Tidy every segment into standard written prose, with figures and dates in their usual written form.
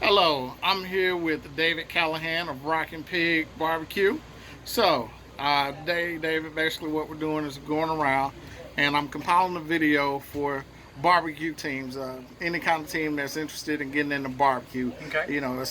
Hello, I'm here with David Callahan of Rockin BBQ. So, today, David, basically what we're doing is going around and I'm compiling a video for barbecue teams. Any kind of team that's interested in getting into barbecue. Okay. You know,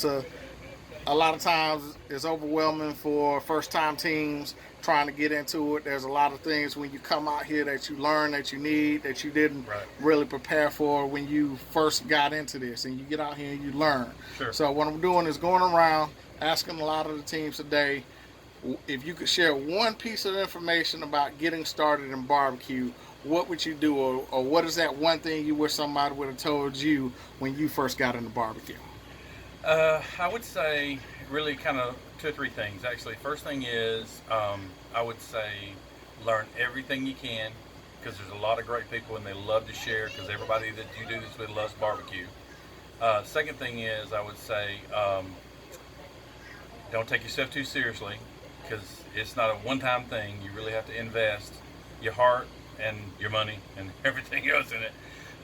a lot of times it's overwhelming for first time teams trying to get into it. There's a lot of things when you come out here that you learn that you need that you didn't Right. really prepare for when you first got into this, and you get out here and you learn. Sure. So what I'm doing is going around asking a lot of the teams today if you could share one piece of information about getting started in barbecue. What would you do, or what is that one thing you wish somebody would have told you when you first got into barbecue? I would say really kind of two or three things actually. First thing is I would say learn everything you can because there's a lot of great people and they love to share because everybody that you do this with loves barbecue. Second thing is I would say don't take yourself too seriously because it's not a one-time thing. You really have to invest your heart and your money and everything else in it.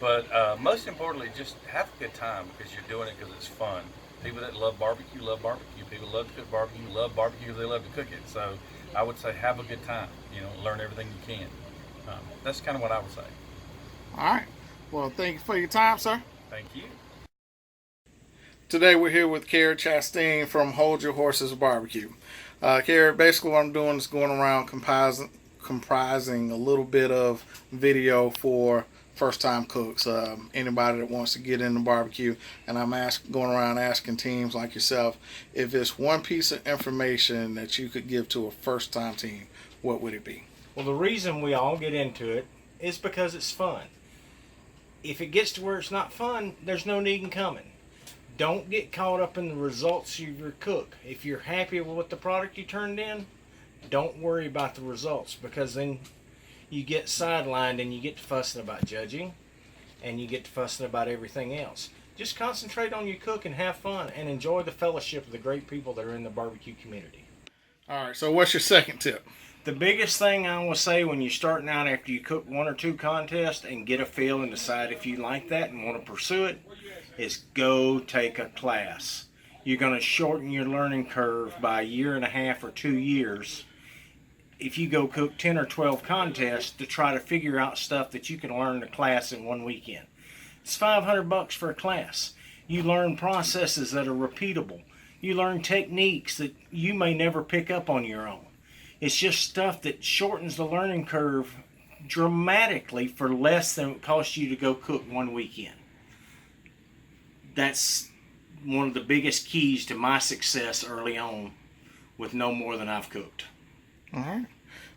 But most importantly, just have a good time because you're doing it because it's fun. People that love barbecue love barbecue. People love to cook barbecue love barbecue because they love to cook it. So I would say have a good time. You know, learn everything you can. That's kind of what I would say. All right. Well, thank you for your time, sir. Thank you. Today we're here with Cary Chasteen from Hold Your Horses Barbecue. Cary, basically what I'm doing is going around comprising a little bit of video for first-time cooks, anybody that wants to get into barbecue, and I'm going around asking teams like yourself, if it's one piece of information that you could give to a first-time team, what would it be? Well, the reason we all get into it is because it's fun. If it gets to where it's not fun, there's no need in coming. Don't get caught up in the results of your cook. If you're happy with the product you turned in, don't worry about the results, because then you get sidelined and you get to fussing about judging and you get to fussing about everything else. Just concentrate on your cook and have fun and enjoy the fellowship of the great people that are in the barbecue community. All right, so what's your second tip? The biggest thing I will say when you're starting out after you cook one or two contests and get a feel and decide if you like that and want to pursue it is go take a class. You're going to shorten your learning curve by a year and a half or 2 years if you go cook 10 or 12 contests to try to figure out stuff that you can learn in a class in one weekend. It's $500 for a class. You learn processes that are repeatable. You learn techniques that you may never pick up on your own. It's just stuff that shortens the learning curve dramatically for less than it costs you to go cook one weekend. That's one of the biggest keys to my success early on with no more than I've cooked. All right.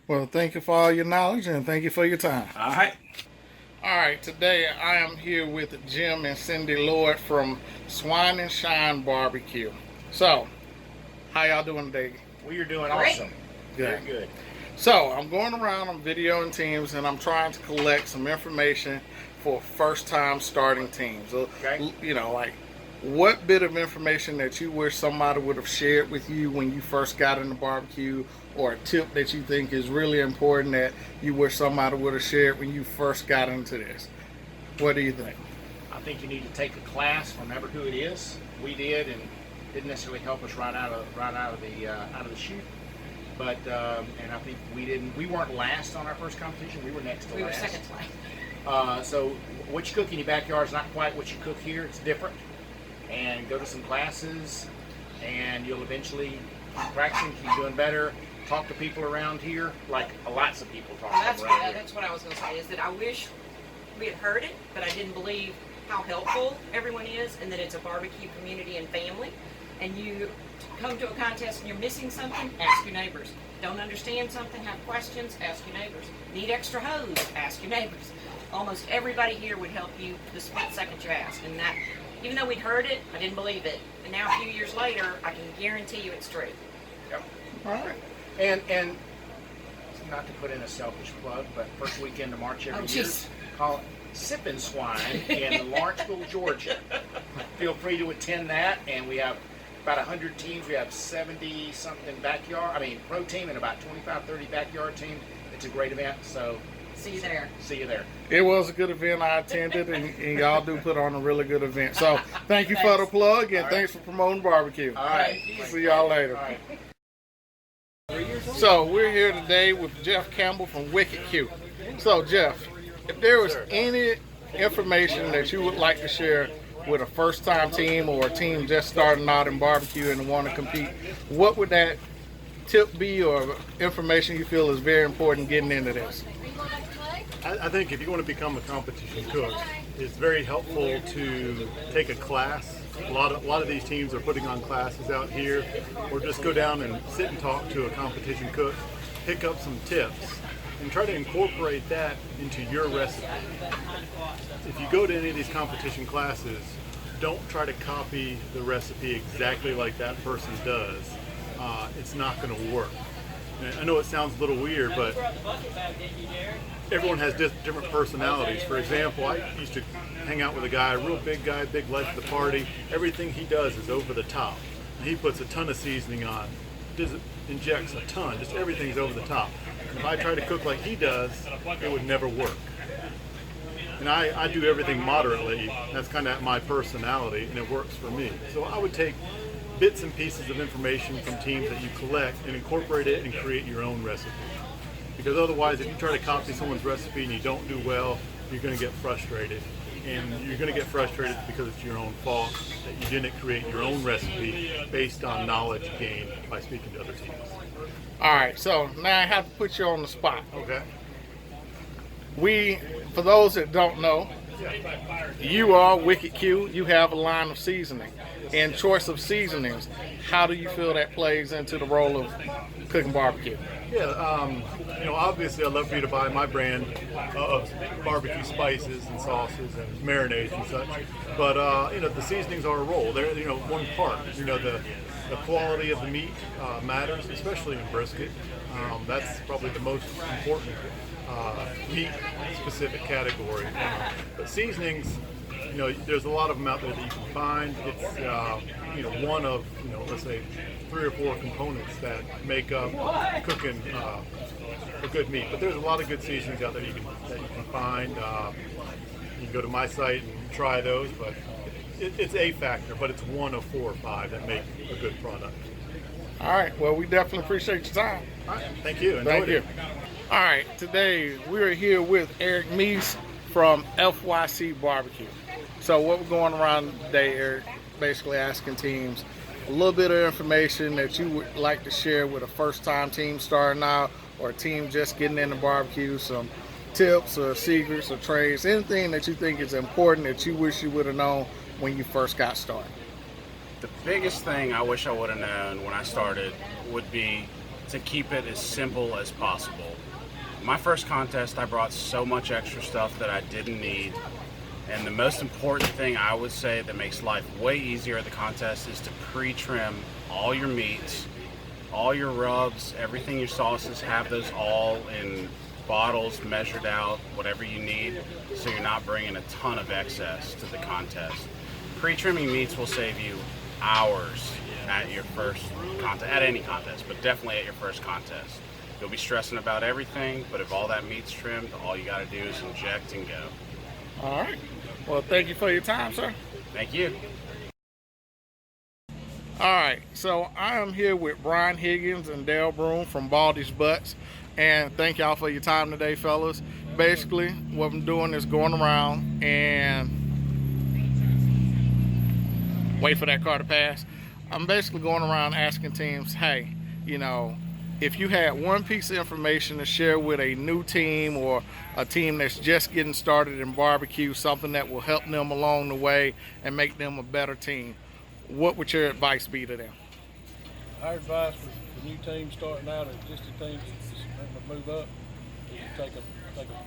Well, thank you for all your knowledge and thank you for your time. All right. All right. Today I am here with Jim and Cindy Lloyd from Swine and Shine Barbecue. So, how y'all doing today? We are doing Great. awesome. Good. Very good. So, I'm going around on video and teams and I'm trying to collect some information for first time starting teams. Okay. You know, like what bit of information that you wish somebody would have shared with you when you first got into barbecue, or a tip that you think is really important that you wish somebody would have shared when you first got into this? What do you think? I think you need to take a class, remember who it is. We did, and didn't necessarily help us right out of the chute. But and I think we weren't last on our first competition. We were next to last. We were second to last. So what you cook in your backyard is not quite what you cook here. It's different. And go to some classes, and you'll eventually keep practicing, keep doing better. Talk to people around here, like lots of people talk That's around here. that's what I was going to say, is that I wish we had heard it, but I didn't believe how helpful everyone is, and that it's a barbecue community and family. And you come to a contest and you're missing something, ask your neighbors. Don't understand something, have questions, ask your neighbors. Need extra hose, ask your neighbors. Almost everybody here would help you the split second you ask. And that, even though we'd heard it, I didn't believe it. And now a few years later, I can guarantee you it's true. Yep. All right. And not to put in a selfish plug, but first weekend of March every year, jeez. call it Sippin' Swine in Lawrenceville, Georgia. Feel free to attend that, and we have about 100 teams. We have 70-something pro team and about 25, 30 backyard teams. It's a great event, so See you there. See you there. It was a good event. I attended, and y'all do put on a really good event. So thank you for the plug, and thanks for promoting barbecue. All right. See y'all later. All right. So we're here today with Jeff Campbell from BBQ. So Jeff, if there was any information that you would like to share with a first-time team or a team just starting out in barbecue and want to compete, what would that tip be or information you feel is very important getting into this? I think if you want to become a competition cook, it's very helpful to take a class. A lot of these teams are putting on classes out here, or just go down and sit and talk to a competition cook, pick up some tips, and try to incorporate that into your recipe. If you go to any of these competition classes, don't try to copy the recipe exactly like that person does. It's not going to work. I know it sounds a little weird, but everyone has different personalities. For example, I used to hang out with a guy, a real big guy, big life of the party. Everything he does is over the top. He puts a ton of seasoning on, injects a ton, just everything's over the top. If I try to cook like he does, it would never work. And I do everything moderately. That's kind of my personality, and it works for me. So I would take bits and pieces of information from teams that you collect and incorporate it and create your own recipe. Because otherwise, if you try to copy someone's recipe and you don't do well, you're going to get frustrated. And you're going to get frustrated because it's your own fault that you didn't create your own recipe based on knowledge gained by speaking to other teams. All right, so now I have to put you on the spot. Okay. For those that don't know, you are BBQ. You have a line of seasoning. And choice of seasonings, how do you feel that plays into the role of cooking barbecue? Yeah, obviously I love for you to buy my brand of barbecue spices and sauces and marinades and such. But the seasonings are a role. They're one part. The quality of the meat matters, especially in brisket. That's probably the most important meat-specific category. But seasonings, there's a lot of them out there that you can find. It's one of let's say 3 or 4 components that make up cooking a good meat. But there's a lot of good seasonings out there that you can find. You can go to my site and try those, but it's a factor, but it's one of 4 or 5 that make a good product. All right. Well, we definitely appreciate your time. All right. Thank you. Thank you. All right. Today we're here with Mees from FYC BBQ. So what we're going around today, Eric, basically asking teams a little bit of information that you would like to share with a first-time team starting out or a team just getting into barbecue, some tips or secrets or trades, anything that you think is important that you wish you would have known when you first got started. The biggest thing I wish I would have known when I started would be to keep it as simple as possible. My first contest, I brought so much extra stuff that I didn't need. And the most important thing I would say that makes life way easier at the contest is to pre-trim all your meats, all your rubs, everything, your sauces, have those all in bottles, measured out, whatever you need, so you're not bringing a ton of excess to the contest. Pre-trimming meats will save you hours at your first contest, at any contest, but definitely at your first contest. You'll be stressing about everything, but if all that meat's trimmed, all you gotta do is inject and go. All right. Well, thank you for your time, sir. Thank you. All right. So I am here with Bryan Higgins and Dale Broom from Baldy's Butts. And thank y'all for your time today, fellas. Basically, what I'm doing is going around and wait for that car to pass. I'm basically going around asking teams, hey, if you had one piece of information to share with a new team or a team that's just getting started in barbecue, something that will help them along the way and make them a better team, what would your advice be to them? Our advice for new teams starting out or existing teams just wanting to move up is to take a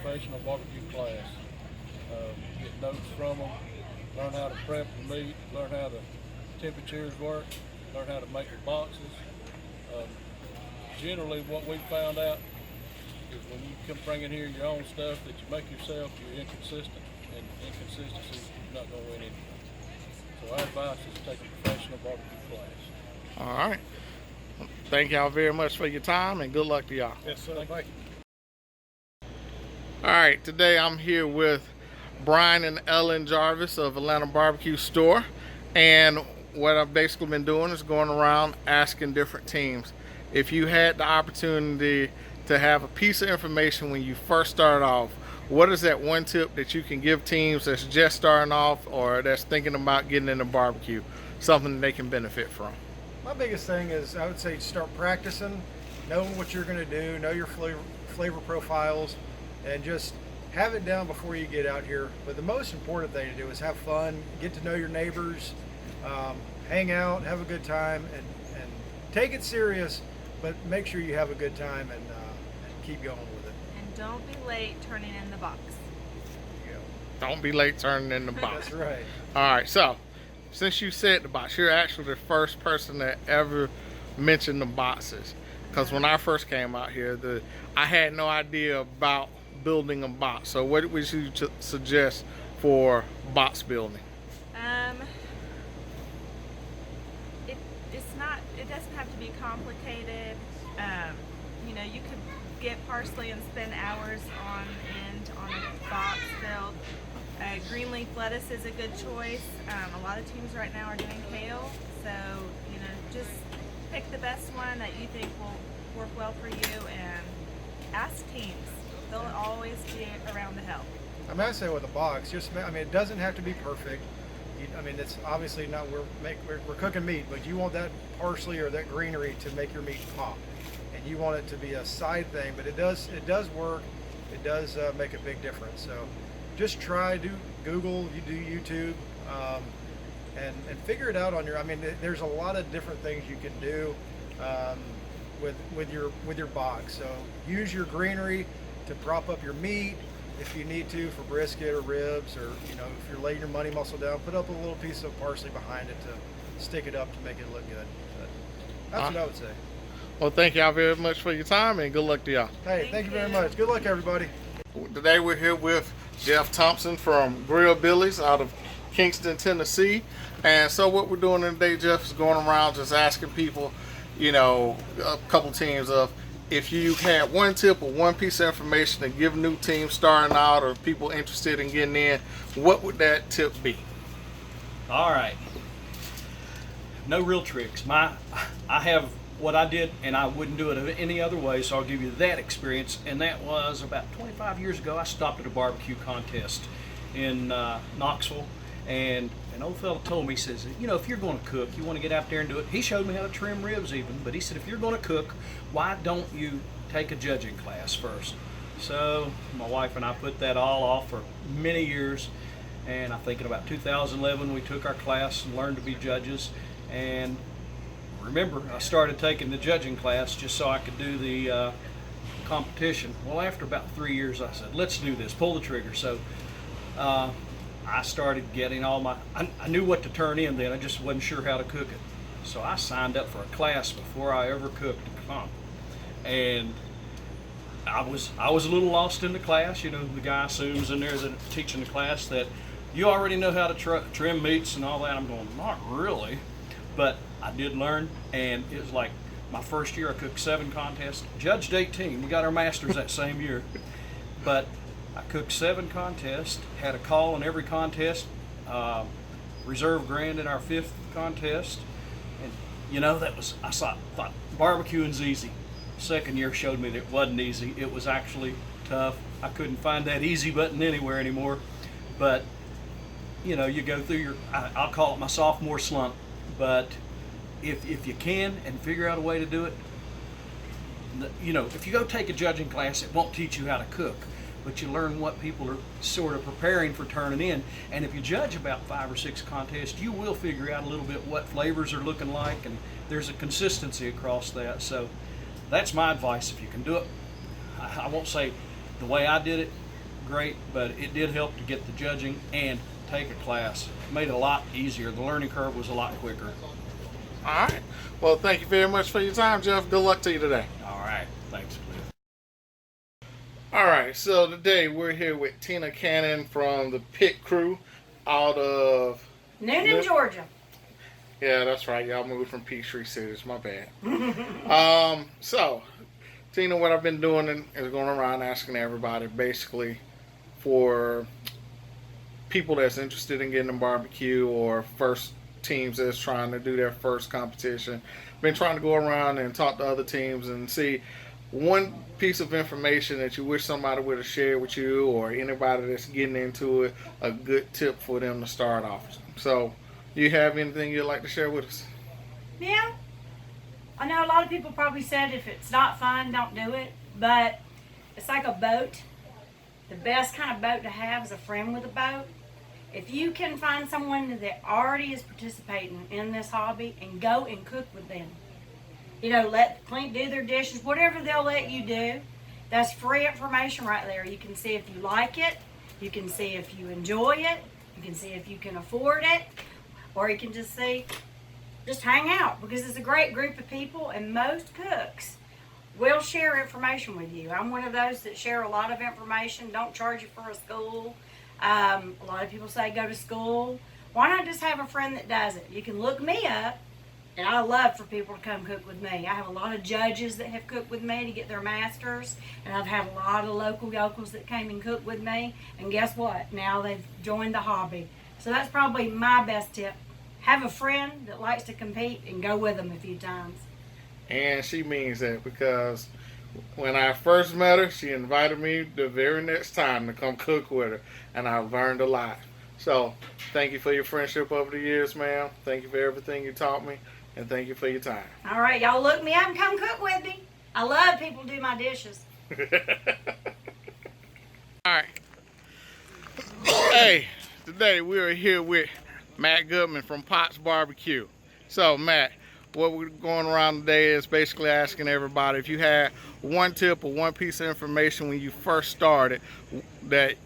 professional barbecue class. Get notes from them, learn how to prep the meat, learn how the temperatures work, learn how to make the boxes. Generally, what we found out is when you come bring in here your own stuff that you make yourself, you're inconsistent, and inconsistency is not going to win anything. So our advice is to take a professional barbecue class. All right. Thank y'all very much for your time, and good luck to y'all. Yes, sir. Thank you. All right, today I'm here with Bryan and Ellen Jarvis of Atlanta Barbecue Store, and what I've basically been doing is going around asking different teams if you had the opportunity to have a piece of information when you first start off, what is that one tip that you can give teams that's just starting off or that's thinking about getting into barbecue, something they can benefit from? My biggest thing is I would say start practicing, know what you're going to do, know your flavor profiles, and just have it down before you get out here. But the most important thing to do is have fun, get to know your neighbors, hang out, have a good time, and take it serious, but make sure you have a good time and keep going with it. And don't be late turning in the box. There you Don't be late turning in the go. box. That's right. All right, so since you said the box, you're actually the first person that ever mentioned the boxes. Because when I first came out here, I had no idea about building a box. So what would you suggest for box building? It doesn't have to be complicated. You know, you could get parsley and spend hours on end on a box build. Green leaf lettuce is a good choice. A lot of teams right now are doing kale, so you know, just pick the best one that you think will work well for you and ask teams. They'll always be around to help. I mean, I say with a box, it doesn't have to be perfect. It's obviously not, we're cooking meat, but you want that parsley or that greenery to make your meat pop. And you want it to be a side thing, but it does work. It does make a big difference. So just try, do Google, you do YouTube, and figure it out on your, there's a lot of different things you can do with your box. So use your greenery to prop up your meat if you need to for brisket or ribs, or if you're laying your money muscle down, put up a little piece of parsley behind it to stick it up to make it look good. But that's what I would say. Well, thank y'all very much for your time, and good luck to y'all. Hey, thank you very much. Good luck, everybody. Today we're here with Jeff Thompson from Grill Billy's out of Kingston, Tennessee. And so what we're doing today, Jeff, is going around just asking people, a couple teams of, if you had one tip or one piece of information to give new teams starting out or people interested in getting in, what would that tip be? All right. No real tricks. I have what I did, and I wouldn't do it any other way, so I'll give you that experience. And that was about 25 years ago. I stopped at a barbecue contest in Knoxville, and an old fella told me, he says, if you're going to cook, you want to get out there and do it. He showed me how to trim ribs even, but he said, if you're going to cook, why don't you take a judging class first? So my wife and I put that all off for many years, and I think in about 2011 we took our class and learned to be judges. And remember, I started taking the judging class just so I could do the competition. Well, after about 3 years, I said, let's do this, pull the trigger. So I started getting I knew what to turn in then, I just wasn't sure how to cook it. So I signed up for a class before I ever cooked a comp. And I was a little lost in the class. The guy assumes in there that teaching the class that you already know how to trim meats and all that. I'm going, not really. But I did learn, and it was like my first year I cooked 7 contests, judged 18. We got our masters that same year. But I cooked 7 contests, had a call in every contest, reserve grand in our 5th contest. And I thought barbecuing's easy. Second year showed me that it wasn't easy. It was actually tough. I couldn't find that easy button anywhere anymore. But you go through I'll call it my sophomore slump. But if you can and figure out a way to do it, if you go take a judging class, it won't teach you how to cook, but you learn what people are sort of preparing for turning in. And if you judge about 5 or 6 contests, you will figure out a little bit what flavors are looking like, and there's a consistency across that. So that's my advice. If you can do it, I won't say the way I did it, great, but it did help to get the judging and take a class. It made it a lot easier. The learning curve was a lot quicker. All right. Well, thank you very much for your time, Jeff. Good luck to you today. All right. Thanks, Cliff. All right. So today we're here with Tina Cannon from the Pit Crew out of Noonan, Georgia. Yeah, that's right. Y'all moved from Peachtree Cities. My bad. So Tina, what I've been doing is going around asking everybody basically for people that's interested in getting a barbecue or first teams that's trying to do their first competition. Been trying to go around and talk to other teams and see one piece of information that you wish somebody would have shared with you, or anybody that's getting into it, a good tip for them to start off. So, you have anything you'd like to share with us? Yeah. I know a lot of people probably said if it's not fun, don't do it. But it's like a boat. The best kind of boat to have is a friend with a boat. If you can find someone that already is participating in this hobby and go and cook with them, you know, do their dishes, whatever they'll let you do, that's free information right there. You can see if you like it, you can see if you enjoy it, you can see if you can afford it, or you can just hang out, because it's a great group of people, and most cooks will share information with you. I'm one of those that share a lot of information, don't charge you for a school. A lot of people say go to school. Why not just have a friend that does it? You can look me up, and I love for people to come cook with me. I have a lot of judges that have cooked with me to get their masters, and I've had a lot of local yokels that came and cooked with me, and guess what? Now they've joined the hobby. So that's probably my best tip. Have a friend that likes to compete and go with them a few times. And she means that, because when I first met her, she invited me the very next time to come cook with her, and I learned a lot. So, thank you for your friendship over the years, ma'am. Thank you for everything you taught me, and thank you for your time. All right, y'all look me up and come cook with me. I love people do my dishes. All right. Hey, today we are here with Matt Goodman from Potts BBQ. So, Matt, what we're going around today is basically asking everybody if you had one tip or one piece of information when you first started that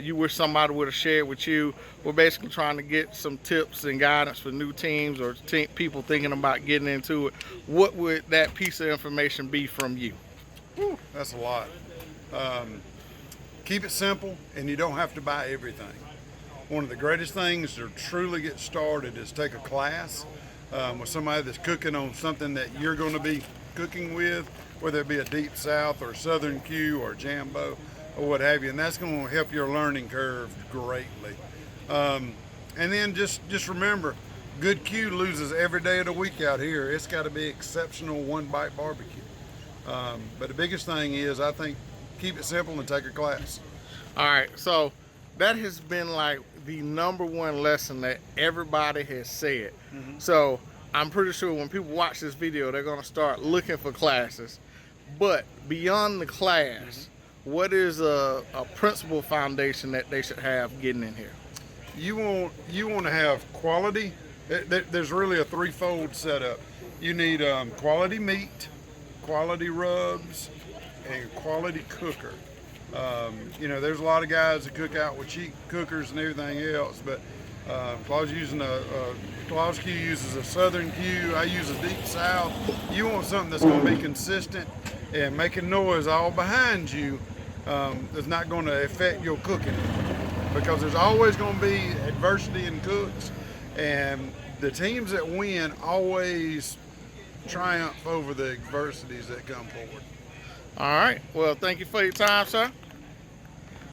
you wish somebody would have shared with you. We're basically trying to get some tips and guidance for new teams or people thinking about getting into it. What would that piece of information be from you? Whew, that's a lot. Keep it simple, and you don't have to buy everything. One of the greatest things to truly get started is take a class with somebody that's cooking on something that you're going to be cooking with, whether it be a Deep South or Southern Q or Jambo or what have you, and that's going to help your learning curve greatly. And then just remember, good Q loses every day of the week out here. It's got to be exceptional one-bite barbecue. But the biggest thing is, I think, keep it simple and take a class. All right, so that has been like the #1 lesson that everybody has said. So I'm pretty sure when people watch this video, they're going to start looking for classes. But beyond the class, what is a principal foundation that they should have getting in here? You want to have quality. There's really a threefold setup. You need quality meat, quality rubs, and quality cooker. You know, there's a lot of guys that cook out with cheap cookers and everything else, but Claus Q uses a Southern Q. I use a Deep South. You want something that's going to be consistent and making noise all behind you. That's not going to affect your cooking, because there's always going to be adversity in cooks, and the teams that win always triumph over the adversities that come forward. All right. Well, thank you for your time, sir.